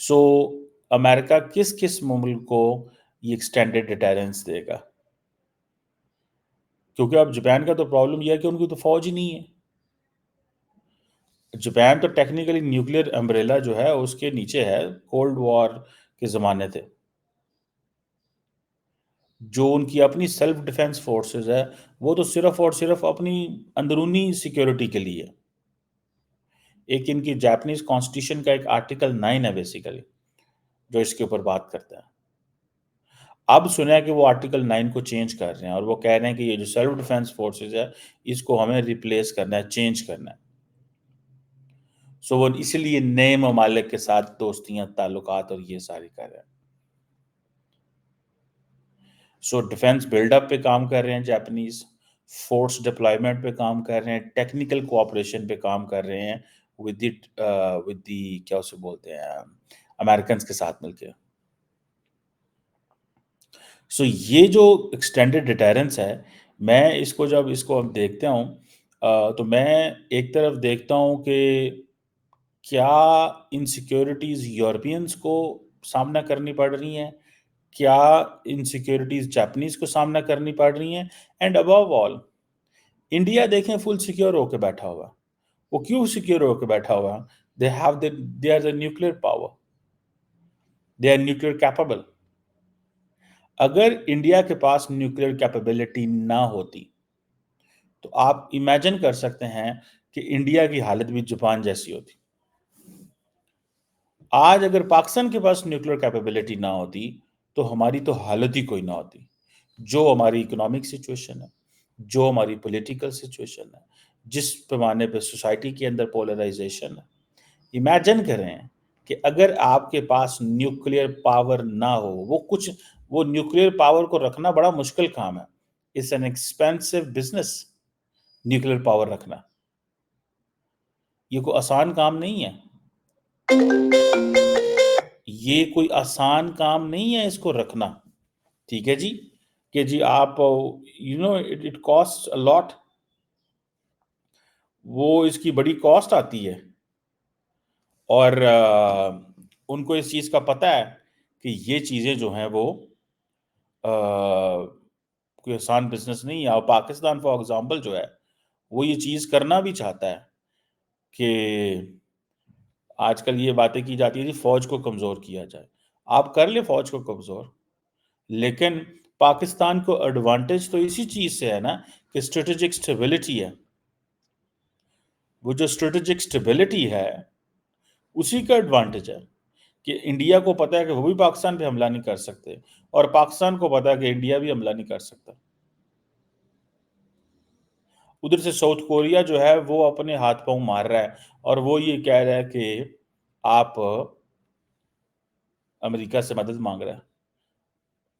سو امریکہ کس کس ملک کو یہ ایکسٹینڈیڈ ڈیٹرنس دے گا؟ کیونکہ اب جاپان کا تو پرابلم یہ ہے کہ ان کی تو فوج ہی نہیں ہے. جاپان تو ٹیکنیکلی نیوکلیر امبریلا جو ہے اس کے نیچے ہے، کولڈ وار کے زمانے تھے. جو ان کی اپنی سیلف ڈیفense فورسز ہے وہ تو صرف اور صرف اپنی اندرونی سیکیورٹی کے لیے. ایک ان کی جاپنیز کانسٹیٹیوشن کا ایک آرٹیکل 9 ہے بیسیکلی جو اس کے اوپر بات کرتا ہے. اب سنا ہے کہ وہ آرٹیکل 9 کو چینج کر رہے ہیں اور وہ کہہ رہے ہیں کہ یہ جو سیلف ڈیفenس فورسز ہے اس کو ہمیں ریپلیس کرنا ہے، چینج کرنا ہے. سو وہ اسی لیے نئے ممالک کے ساتھ دوستیاں، تعلقات اور یہ ساری کر رہے ہیں. سو ڈیفنس بلڈ اپ پہ کام کر رہے ہیں جاپنیز، فورس ڈپلائمنٹ پہ کام کر رہے ہیں، ٹیکنیکل کوآپریشن پہ کام کر رہے ہیں ود دی کیا اسے بولتے ہیں امریکنز کے ساتھ مل کے. سو یہ جو ایکسٹینڈڈ ڈیٹرنس ہے، میں اس کو جب اس کو دیکھتا ہوں تو میں ایک طرف دیکھتا ہوں کہ کیا انسیکیورٹیز یورپینز کو سامنا کرنی پڑ رہی ہیں، کیا انسیکیورٹیز جاپنیز کو سامنا کرنی پڑ رہی ہیں، اینڈ ابو آل انڈیا دیکھیں فل سیکیور ہو کے بیٹھا ہوا. وہ کیوں سیکیور ہو کے بیٹھا ہوا؟ They are the nuclear power, they are nuclear capable. اگر انڈیا کے پاس نیوکلیر کیپیبلٹی نہ ہوتی تو آپ امیجن کر سکتے ہیں کہ انڈیا کی حالت بھی جاپان جیسی ہوتی. آج اگر پاکستان کے پاس نیوکلیر کیپیبلٹی نہ ہوتی تو ہماری تو حالت ہی کوئی نہ ہوتی. جو ہماری اکنامک سچویشن ہے، جو ہماری پولیٹیکل سچویشن ہے، جس پیمانے پہ سوسائٹی کے اندر پولرائزیشن ہے، امیجن کریں کہ اگر آپ کے پاس نیوکلیر پاور نہ ہو، وہ نیوکلیر پاور کو رکھنا بڑا مشکل کام ہے. It's an expensive business. Nuclear power رکھنا یہ کوئی آسان کام نہیں ہے. یہ کوئی آسان کام نہیں ہے اس کو رکھنا. ٹھیک ہے جی، کہ جی آپ اٹ کاسٹ اے لاٹ. وہ اس کی بڑی کاسٹ آتی ہے اور ان کو اس چیز کا پتہ ہے کہ یہ چیزیں جو ہیں وہ کوئی آسان بزنس نہیں ہے. اور پاکستان فار ایگزامپل جو ہے وہ یہ چیز کرنا بھی چاہتا ہے کہ آج کل یہ باتیں کی جاتی ہے جی فوج کو کمزور کیا جائے. آپ کر لیں فوج کو کمزور، لیکن پاکستان کو ایڈوانٹیج تو اسی چیز سے ہے نا کہ اسٹریٹجک سٹیبلٹی ہے. وہ جو اسٹریٹجک سٹیبلٹی ہے اسی کا ایڈوانٹیج ہے کہ انڈیا کو پتا ہے کہ وہ بھی پاکستان پہ حملہ نہیں کر سکتے اور پاکستان کو پتا ہے کہ انڈیا بھی حملہ نہیں کر سکتا. ادھر سے ساؤتھ کوریا جو ہے وہ اپنے ہاتھ پاؤں مار رہا ہے اور وہ یہ کہہ رہا ہے کہ آپ امریکہ سے مدد مانگ رہا ہے،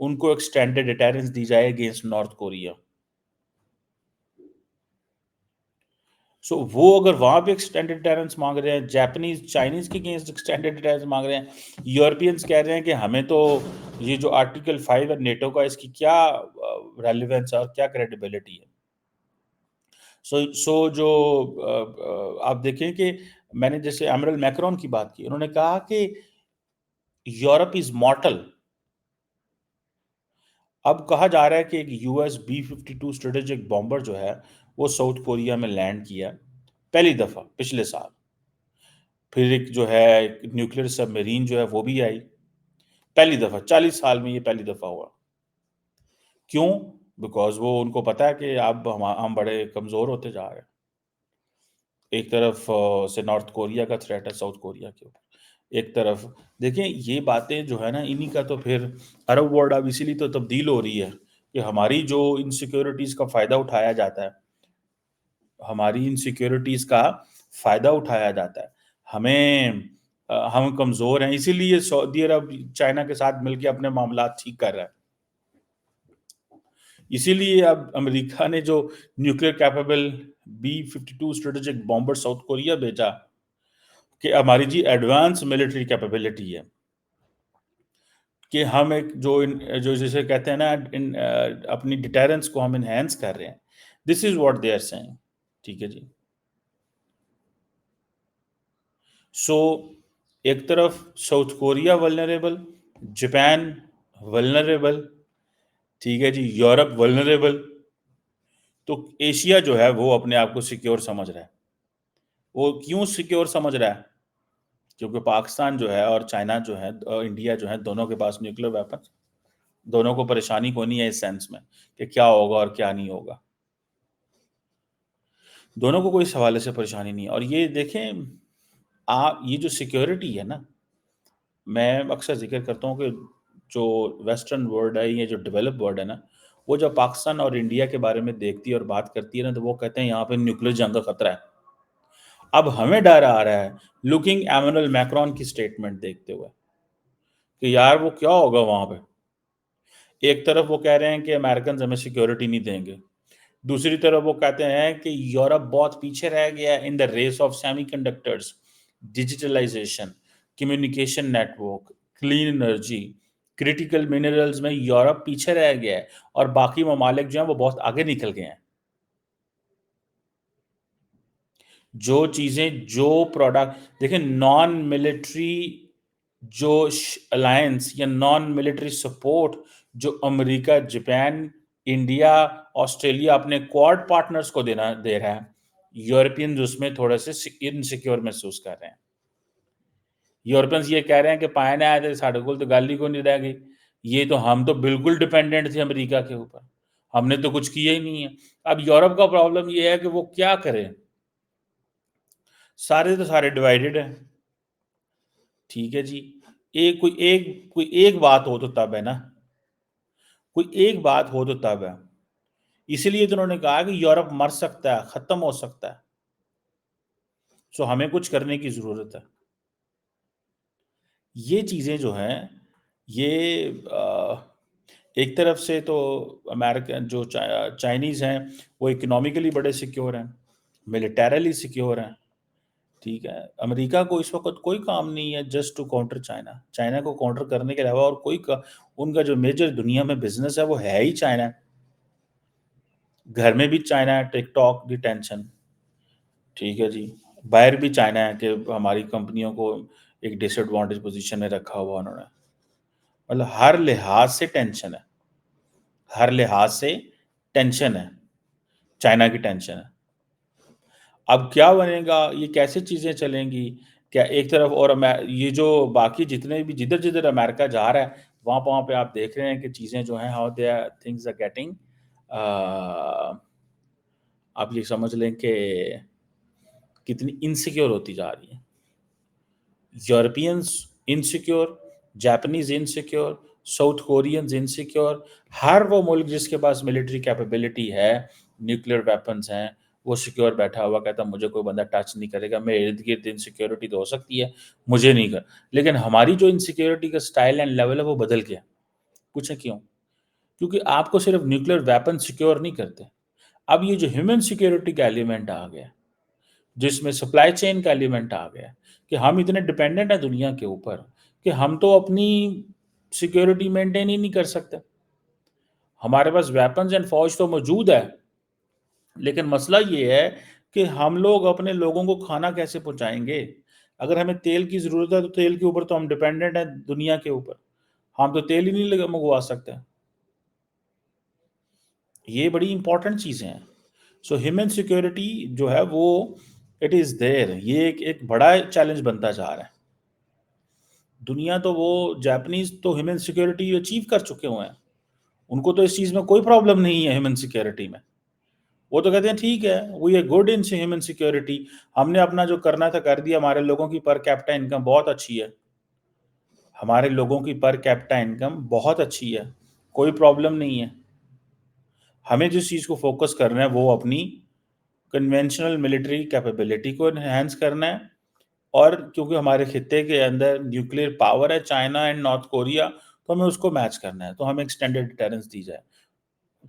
ان کو ایکسٹینڈڈ ڈیٹرنس دی جائے اگینسٹ نارتھ کوریا. سو وہ اگر وہاں پہ ایکسٹینڈڈ ڈیٹرنس مانگ رہے ہیں، جاپنیز چائنیز کے اگینسٹ ایکسٹینڈڈ ڈیٹرنس مانگ رہے ہیں، یورپینز کہہ رہے ہیں کہ ہمیں تو یہ جو آرٹیکل 5 ہے نیٹو کا اس کی کیا ریلیونس ہے اور کیا کریڈیبلٹی ہے. سو جو آپ دیکھیں کہ میں نے جیسے ایمرل میکرون کی بات کی، انہوں نے کہا کہ یورپ از مارٹل. اب کہا جا رہا ہے کہ ایک US B-52 اسٹریٹجک بامبر جو ہے وہ ساؤتھ کوریا میں لینڈ کیا پہلی دفعہ پچھلے سال. پھر ایک جو ہے نیوکلیر سب میرین جو ہے وہ بھی آئی پہلی دفعہ 40 سال میں، یہ پہلی دفعہ ہوا. کیوں؟ بیکاز وہ ان کو پتا ہے کہ اب ہم بڑے کمزور ہوتے جا رہے ہیں. ایک طرف سے نارتھ کوریا کا تھریٹ ہے ساؤتھ کوریا کے اوپر، ایک طرف دیکھیں یہ باتیں جو ہے نا انہی کا تو پھر عرب ورلڈ اب اسی لیے تو تبدیل ہو رہی ہے کہ ہماری جو انسیکیورٹیز کا فائدہ اٹھایا جاتا ہے، ہماری انسیکیورٹیز کا فائدہ اٹھایا جاتا ہے. ہم کمزور ہیں، اسی لیے سعودی عرب چائنا کے ساتھ مل کے اپنے معاملات ٹھیک کر رہا ہے. اسی لیے اب امریکہ نے جو nuclear capable B-52 strategic bomber south Korea بھیجا کہ ہماری جی ایڈوانس ملٹری کیپیبلٹی ہے کہ ہم ایک جو جسے کہتے ہیں نا اپنی ڈیٹرنس کو ہم انہینس کر رہے ہیں. This is what they are seeing. ٹھیک ہے جی. سو ایک طرف South Korea vulnerable, Japan vulnerable, ٹھیک ہے جی، یورپ ولنریبل. تو ایشیا جو ہے وہ اپنے آپ کو سیکیور سمجھ رہا ہے. وہ کیوں سیکیور سمجھ رہا ہے؟ کیونکہ پاکستان جو ہے اور چائنا جو ہے اور انڈیا جو ہے دونوں کے پاس نیوکلیر ویپن، دونوں کو پریشانی کو نہیں ہے اس سینس میں کہ کیا ہوگا اور کیا نہیں ہوگا. دونوں کو کوئی اس حوالے سے پریشانی نہیں ہے. اور یہ دیکھیں آپ، یہ جو سیکیورٹی ہے نا، میں اکثر ذکر کرتا ہوں کہ جو ویسٹرن ورلڈ ہے، یہ جو ڈیولپ ورلڈ ہے نا، وہ جب پاکستان اور انڈیا کے بارے میں دیکھتی ہے اور بات کرتی ہے نا، تو وہ کہتے ہیں یہاں پہ نیوکلیر جنگ کا خطرہ ہے. اب ہمیں ڈر آ رہا ہے لوکنگ ایمانوئل میکرون کی سٹیٹمنٹ دیکھتے ہوئے کہ یار وہ کیا ہوگا وہاں پہ. ایک طرف وہ کہہ رہے ہیں کہ امریکنز ہمیں سیکیورٹی نہیں دیں گے، دوسری طرف وہ کہتے ہیں کہ یورپ بہت پیچھے رہ گیا ہے in the race of semiconductors, digitalisation, communication network, clean energy, critical minerals میں یورپ پیچھے رہ گیا ہے اور باقی ممالک جو ہیں وہ بہت آگے نکل گئے ہیں. جو چیزیں، جو پروڈکٹ دیکھیں، نان ملٹری جو الائنس یا نان ملٹری سپورٹ جو امریکہ، جاپان، انڈیا، آسٹریلیا اپنے کوارڈ پارٹنرز کو دے رہا ہے، یورپینز اس میں تھوڑے سے انسیکیور محسوس کر رہے ہیں. یورپینز یہ کہہ رہے ہیں کہ پائے آئے تھے ساڑھے کو تو گالی کو نہیں رہ گئی، یہ تو ہم تو بالکل ڈیپینڈنٹ تھے امریکہ کے اوپر، ہم نے تو کچھ کیا ہی نہیں ہے. اب یورپ کا پرابلم یہ ہے کہ وہ کیا کرے، سارے تو سارے ڈیوائیڈڈ ہیں. ٹھیک ہے جی، کوئی ایک بات ہو تو تب ہے نا، کوئی ایک بات ہو تو تب ہے. اسی لیے تو انہوں نے کہا کہ یورپ مر سکتا ہے، ختم ہو سکتا ہے. سو ہمیں کچھ کرنے کی ضرورت ہے. یہ چیزیں جو ہیں یہ ایک طرف سے تو امریکن جو چائنیز ہیں وہ اکنامیکلی بڑے سیکیور ہیں، ملیٹریلی سیکیور ہیں. ٹھیک ہے، امریکہ کو اس وقت کوئی کام نہیں ہے just to counter China. China کو کاؤنٹر کرنے کے علاوہ اور کوئی ان کا جو میجر دنیا میں بزنس ہے وہ ہے ہی چائنا. گھر میں بھی چائنا ہے، ٹک ٹاک بھی ٹینشن. ٹھیک ہے جی، باہر بھی چائنا ہے کہ ہماری کمپنیوں کو ایک ڈس ایڈوانٹیج پوزیشن میں رکھا ہوا انہوں نے. مطلب ہر لحاظ سے ٹینشن ہے، ہر لحاظ سے ٹینشن ہے، چائنا کی ٹینشن ہے. اب کیا بنے گا، یہ کیسے چیزیں چلیں گی؟ کیا ایک طرف اور یہ جو باقی جتنے بھی جدھر جدھر امریکہ جا رہا ہے وہاں پہ آپ دیکھ رہے ہیں کہ چیزیں جو ہیں how they things are getting, آپ یہ سمجھ لیں کہ کتنی انسیکیور ہوتی جا رہی ہیں. Europeans insecure, Japanese insecure, South Koreans insecure. ہر وہ ملک جس کے پاس ملٹری کیپیبلٹی ہے، نیوکلیر ویپنز ہیں، وہ سیکیور بیٹھا ہوا کہتا مجھے کوئی بندہ ٹچ نہیں کرے گا. میرے ارد گرد انسیکیورٹی تو ہو سکتی ہے، مجھے نہیں کر. لیکن ہماری جو انسیکیورٹی کا سٹائل اینڈ لیول ہے وہ بدل گیا. پوچھیں کیوں؟ کیونکہ آپ کو صرف نیوکلیر ویپن سیکیور نہیں کرتے، اب یہ جو ہیومن سیکیورٹی کا ایلیمنٹ آ گیا، جس میں سپلائی چین کا ایلیمنٹ آ گیا کہ ہم اتنے ڈیپینڈنٹ ہیں دنیا کے اوپر کہ ہم تو اپنی سیکیورٹی مینٹین ہی نہیں کر سکتے. ہمارے پاس ویپنز اینڈ فوج تو موجود ہے، لیکن مسئلہ یہ ہے کہ ہم لوگ اپنے لوگوں کو کھانا کیسے پہنچائیں گے؟ اگر ہمیں تیل کی ضرورت ہے تو تیل کے اوپر تو ہم ڈیپینڈنٹ ہیں دنیا کے اوپر، ہم تو تیل ہی نہیں منگوا سکتے. یہ بڑی امپورٹنٹ چیزیں ہیں. سو ہیومن سیکیورٹی جو ہے وہ اٹ از دیر، یہ ایک بڑا چیلنج بنتا جا رہا ہے. دنیا تو وہ جاپنیز تو ہیومن سیکیورٹی اچیو کر چکے ہوئے ہیں، ان کو تو اس چیز میں کوئی پرابلم نہیں ہے ہیومن سیکیورٹی میں. وہ تو کہتے ہیں ٹھیک ہے we are good in human security, ہم نے اپنا جو کرنا تھا کر دیا. ہمارے لوگوں کی پر کیپٹا انکم بہت اچھی ہے، ہمارے لوگوں کی پر کیپٹا انکم بہت اچھی ہے، کوئی پرابلم نہیں ہے. ہمیں جس چیز کو فوکس کرنا ہے وہ اپنی کنونشنل ملٹری کیپیبلٹی کو انہینس کرنا ہے. اور کیونکہ ہمارے خطے کے اندر نیوکلیر پاور ہے چائنا اینڈ نارتھ کوریا، تو ہمیں اس کو میچ کرنا ہے. تو ہمیں ایکسٹینڈڈ ڈیٹرنس دی جائے.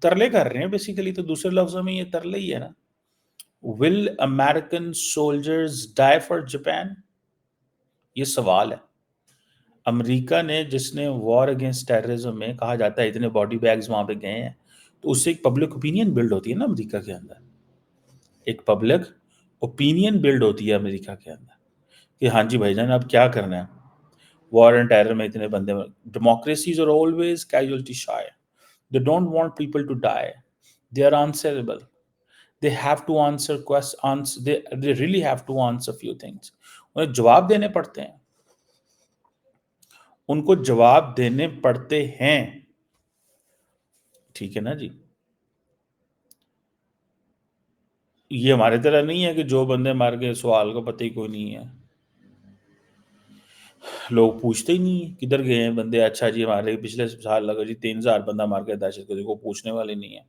ترلے کر رہے ہیں بیسیکلی، تو دوسرے لفظوں میں یہ ترلے ہی ہے نا. Will American soldiers die for Japan? یہ سوال ہے. امریکہ نے جس نے وار اگینسٹ ٹیررزم میں کہا جاتا ہے اتنے باڈی بیگز وہاں پہ گئے ہیں، تو اس سے ایک پبلک اوپینین بلڈ ہوتی ہے نا امریکہ کے اندر. ایک پبلک اوپینین بلڈ ہوتی ہے امریکہ کے اندر کہ ہاں جی بھائی جان اب کیا کرنا ہے, وار اینڈ ٹیرر میں اتنے بندے, democracies are always casualty shy, they don't want people to die, they are answerable, they have to answer questions, they really have to answer few things, انہیں جواب دینے پڑتے ہیں, ان کو جواب دینے پڑتے ہیں, ٹھیک ہے نا جی. یہ ہمارے طرح نہیں ہے کہ جو بندے مار گئے سوال کو پتہ ہی کوئی نہیں ہے, لوگ پوچھتے ہی نہیں ہیں کدھر گئے ہیں بندے, اچھا جی ہمارے پچھلے سال لگا جی 3000 بندہ مار گیا دہشت گردی, کو پوچھنے والے نہیں ہیں.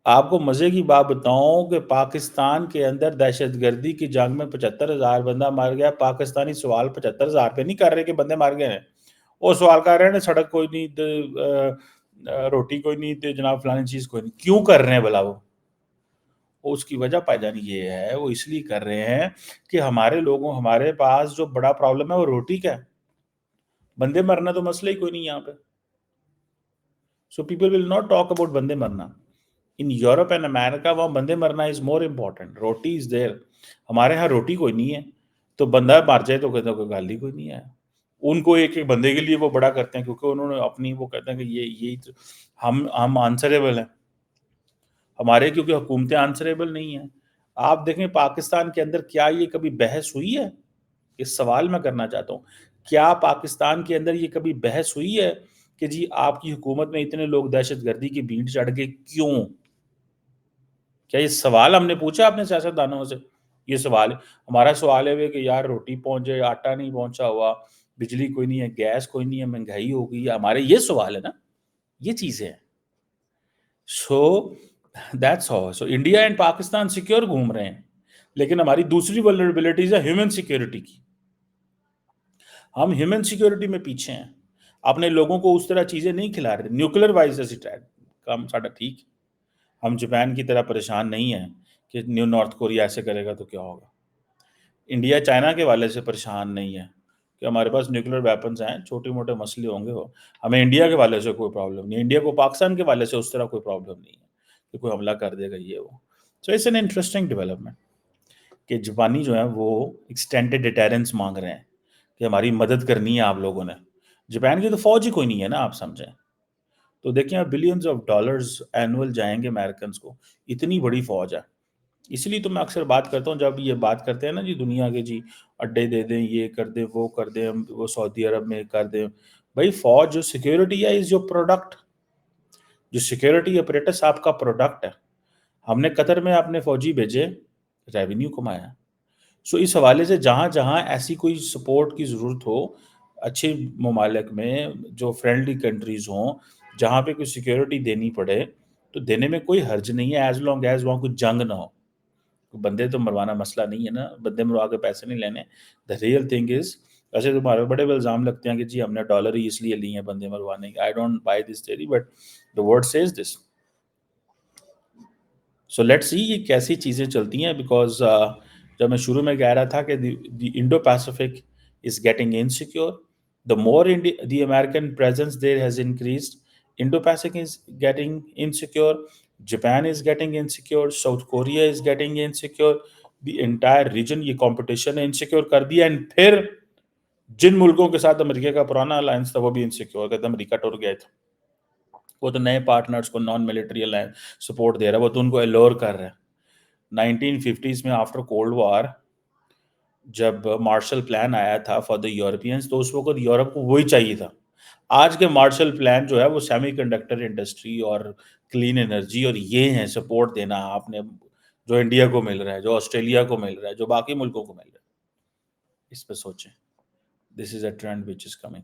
آپ کو مزے کی بات بتاؤں کہ پاکستان کے اندر دہشت گردی کی جنگ میں 75,000 بندہ مار گیا, پاکستانی سوال 75,000 پہ نہیں کر رہے کہ بندے مار گئے ہیں, وہ سوال کر رہے ہیں سڑک کوئی نہیں, روٹی کوئی نہیں, جناب فلانی چیز کوئی نہیں. کیوں کر رہے ہیں بھلا وہ اس کی وجہ پائیدانی یہ ہے, وہ اس لیے کر رہے ہیں کہ ہمارے لوگوں, ہمارے پاس جو بڑا پرابلم ہے وہ روٹی کا ہے, بندے مرنا تو مسئلہ ہی کوئی نہیں یہاں پہ. So people will not talk about بندے مرنا. ان یورپ اینڈ امیرکا وہاں بندے مرنا از مور امپورٹنٹ, روٹی از دیر. ہمارے ہاں روٹی کوئی نہیں ہے تو بندہ مر جائے تو کہتے ہیں کوئی گال ہی کوئی نہیں ہے. ان کو ایک ایک بندے کے لیے وہ بڑا کرتے ہیں کیونکہ انہوں نے اپنی وہ کہتے ہیں کہ یہی ہم آنسریبل ہیں ہمارے, کیونکہ حکومتیں آنسریبل نہیں ہیں. آپ دیکھیں پاکستان کے اندر کیا یہ کبھی بحث ہوئی ہے, اس سوال میں کرنا چاہتا ہوں, کیا پاکستان کے اندر یہ کبھی بحث ہوئی ہے کہ جی آپ کی حکومت میں اتنے لوگ دہشت گردی کی بھیڑ چڑھ گئے کیوں؟ کیا یہ سوال ہم نے پوچھا اپنے سیاستدانوں سے؟ یہ سوال ہمارا سوال ہے کہ یار روٹی پہنچ جائے, آٹا نہیں پہنچا ہوا, بجلی کوئی نہیں ہے, گیس کوئی نہیں ہے, مہنگائی ہو گئی ہے, ہمارے یہ سوال ہے نا, یہ چیزیں ہیں. So that's how. So India and Pakistan secure گھوم رہے ہیں, لیکن ہماری دوسری ولنریبلٹیز ہے ہیومن سیکیورٹی کی. ہم ہیومن سیکیورٹی میں پیچھے ہیں, اپنے لوگوں کو اس طرح چیزیں نہیں کھلا رہے. نیوکلر وائز کام ساڈا ٹھیک, ہم جاپان کی طرح پریشان نہیں ہیں کہ نیو نارتھ کوریا ایسے کرے گا تو کیا ہوگا. انڈیا چائنا کے والے سے پریشان نہیں ہے کہ ہمارے پاس نیوکلر ویپنز ہیں, چھوٹے موٹے مسئلے ہوں گے, ہمیں انڈیا کے والے سے کوئی پرابلم نہیں. انڈیا کو پاکستان کے والے سے اس طرح کوئی پرابلم نہیں ہے کہ کوئی حملہ کر دے گا یہ وہ. So it's an interesting development کہ جاپانی جو ہیں وہ ایکسٹینڈڈ ڈیٹیرنس مانگ رہے ہیں کہ ہماری مدد کرنی ہے آپ لوگوں نے. جاپان کی تو فوج ہی کوئی نہیں ہے نا, آپ سمجھیں تو دیکھیں آپ بلینز آف ڈالرز اینول جائیں گے امریکنز کو, اتنی بڑی فوج ہے. اس لیے تو میں اکثر بات کرتا ہوں جب یہ بات کرتے ہیں نا جی دنیا کے جی اڈے دے دیں, یہ کر دیں, وہ کر دیں, وہ سعودی عرب میں کر دیں. بھائی فوج جو سیکیورٹی ہے از جو پروڈکٹ, جو سیکیورٹی اپریٹس آپ کا پروڈکٹ ہے. ہم نے قطر میں اپنے فوجی بھیجے, ریونیو کمایا. سو اس حوالے سے جہاں جہاں ایسی کوئی سپورٹ کی ضرورت ہو اچھے ممالک میں جو فرینڈلی کنٹریز ہوں, جہاں پہ کوئی سیکیورٹی دینی پڑے تو دینے میں کوئی حرج نہیں ہے, ایز لانگ ایز وہاں کوئی جنگ نہ ہو. بندے تو مروانا مسئلہ نہیں ہے نا, بندے مروا کے پیسے نہیں لینے. دا ریئل تھنگ از, ویسے تمہارے بڑے الزام لگتے ہیں کہ جی ہم نے ڈالر ہی اس لیے لیے ہیں بندے مروانے کے. I don't by this theory but the word says this. So let's see یہ کیسی چیزیں چلتی ہیں, بیکاز جب میں شروع میں کہہ رہا تھا کہ the undo Pacific is getting insecure, the more the American presence there has increased, Indo-Pacific is getting insecure, Japan is getting insecure, South Korea is getting insecure, the entire region یہ competition ہے insecure کر دیا. and پھر جن ملکوں کے ساتھ امریکہ کا پرانا الائنس تھا وہ بھی insecure کہتے ہیں امریکہ ٹوٹ گئے تھے, وہ تو نئے پارٹنرز کو نان ملٹری الائنس سپورٹ دے رہا ہے, وہ تو ان کو الور کر رہا ہے. 1950s میں آفٹر کولڈ وار جب مارشل پلان آیا تھا فار دا یورپینز تو اس وقت یورپ کو وہی چاہیے تھا. آج کے مارشل پلان جو ہے وہ سیمی کنڈکٹر انڈسٹری اور کلین انرجی اور یہ ہیں سپورٹ دینا آپ نے, جو انڈیا کو مل رہا ہے, جو آسٹریلیا کو مل رہا ہے, جو باقی ملکوں کو مل رہا ہے. اس پہ سوچیں, دس از اے ٹرینڈ وچ از کمنگ.